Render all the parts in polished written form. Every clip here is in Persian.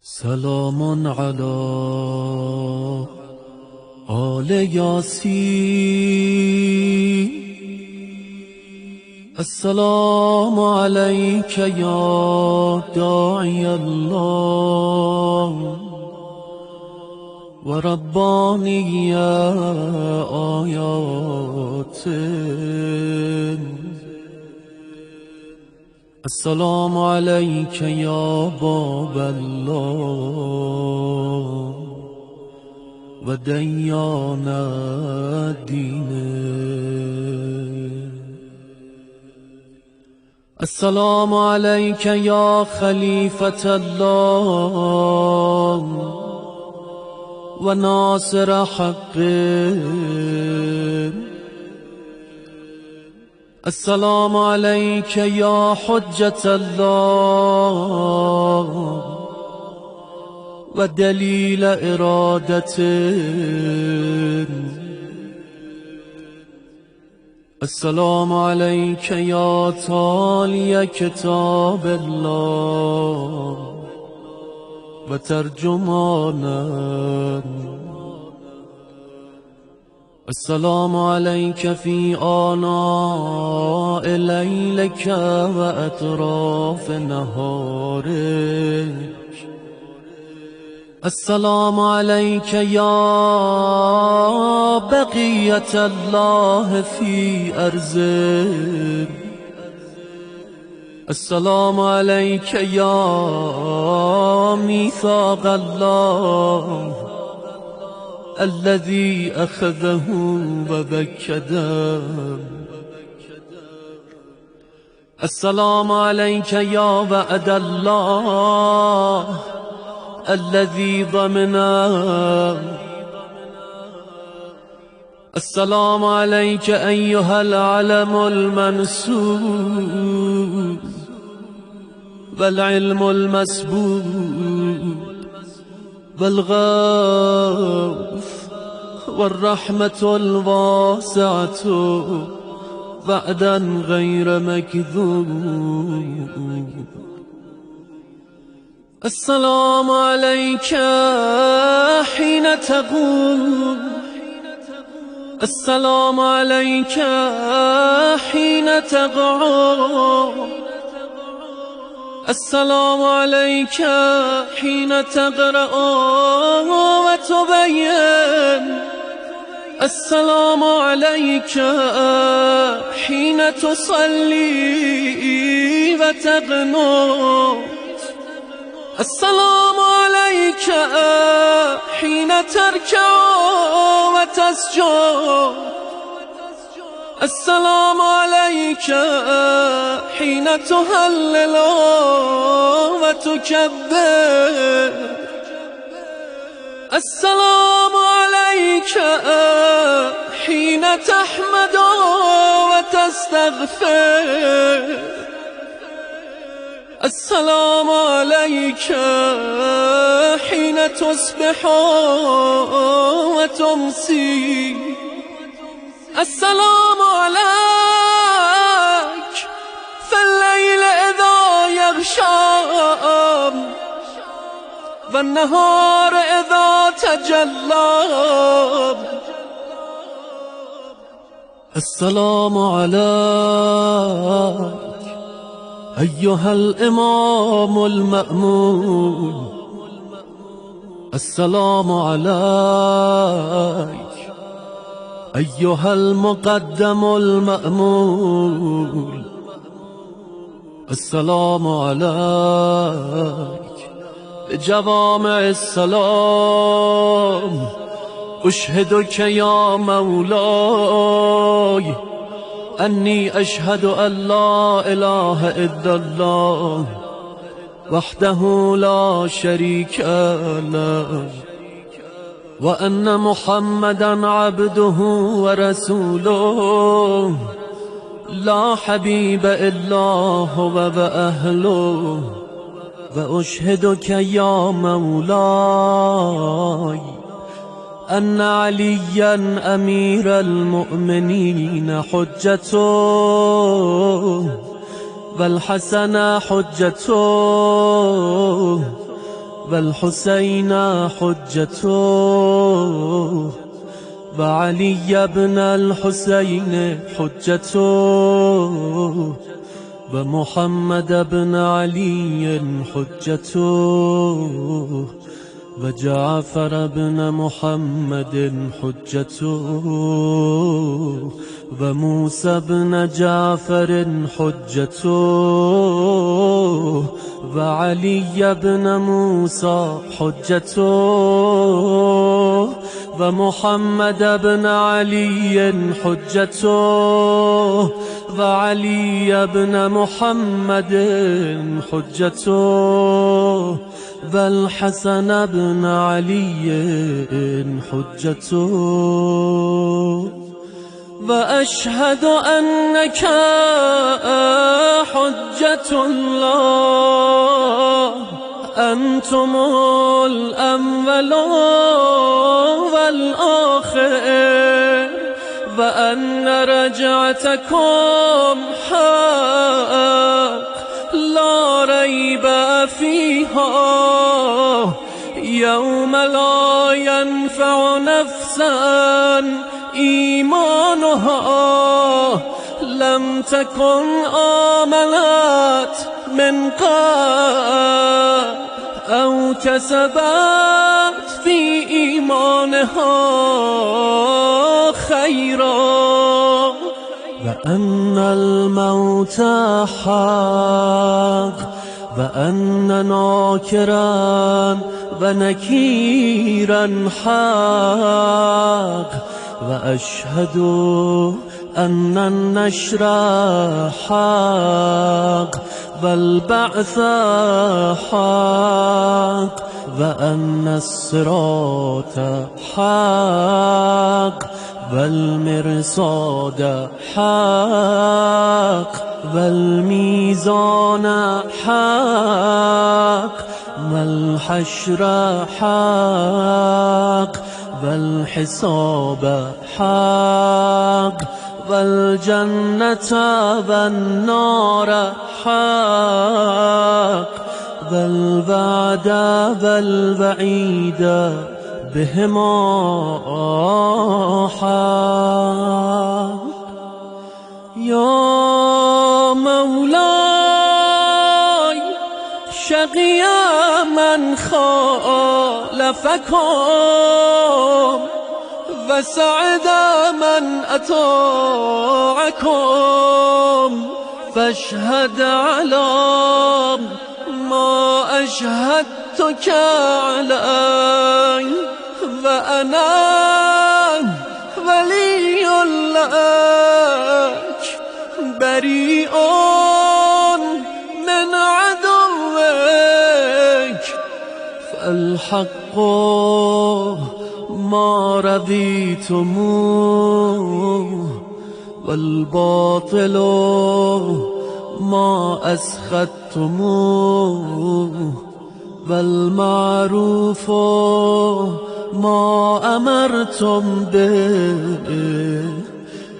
سلام علی آل یاسین. السلام علیک یا داعی الله و ربانی آیات. السلام علیک یا باب الله و دیان الدین. السلام علیک یا خلیفة الله و ناصر حق. السلام علیک یا حجة الله و دلیل ارادته. السلام علیک یا تالی کتاب الله و ترجمانه. السلام علیک فی آناء لیلک و اطراف نهارک. السلام علیک یا بقیة الله فی ارضه. السلام علیک یا میثاق الله الذي أخذه وبكده. السلام عليك يا وعد الله الذي ضمنه. السلام عليك أيها العلم المنسوب والعلم المسبوب والغوث والرحمة الواسعة وعدا غير مكذوب. السلام عليك حين تقوم. السلام عليك حين تقعد. السلام عليك حين تقرأ وتبين. السلام عليك حين تصلي وتقنت. السلام عليك حين تركع وتسجد. السلام عليك حين تهلل وتكبر. السلام عليك حين تحمد وتستغفر. السلام عليك حين تصبح وتمسي. السلام عليك في الليل إذا يغشى والنهار إذا تجلى. السلام عليك أيها الإمام المأمون. السلام عليك أيها المقدم المأمول. السلام عليك بجوامع السلام أشهدك يا مولاي أني أشهد أن لا إله إلا الله وحده لا شريك له وأن محمدا عبده ورسوله لا حبيب إلا هو وأهله. وأشهدك يا مولاي أن عليا أمير المؤمنين حجته والحسن حجته والحسين حجته وعلي بن الحسين حجته ومحمد بن علي حجته وجعفر بن محمد حجته وموسى بن جعفر حجته وعلي بن موسى حجته ومحمد بن علي حجته وعلي بن محمد حجته والحسن بن علي حجته وأشهد أنك حجة الله أنتم الأول والآخر وأن رجعتكم حق لا ريب فيها يوم لا ينفع نفسا إيمانها لم تكن آمنت من قبل أو كسبت في إيمانها خيرا وأن الموت حق وأن ناكرا ونكيرا حق وأشهد أن النشر حق والبعث حق وأن الصراط حق والمرصاد حق والميزان حق والحشر حق والحساب حق والجنة والنار حق والوعد والوعيد بهما حق يا مولاي شقي من خالفكم وسعد من أطاعكم فاشهد على ما أشهدتك عليه وأنا ولي لك بريء من عدوك فالحق ما رضيتموه والباطل ما أسخطتموه والمعروف ما أمرتم به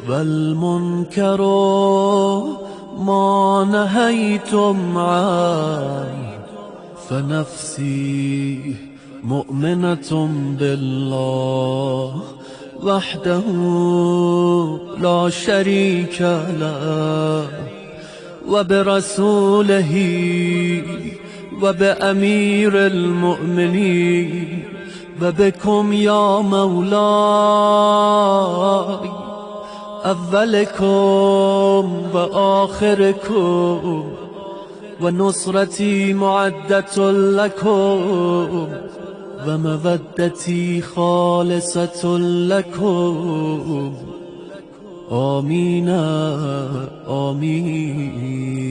والمنكر ما نهيتم عنه فنفسي مؤمنة بالله وحده لا شريك له وبرسوله وبأمير المؤمنين وبكم يا مولاي أولكم وآخركم ونصرتي معدة لكم ومودتي خالصة لكم آمين آمين.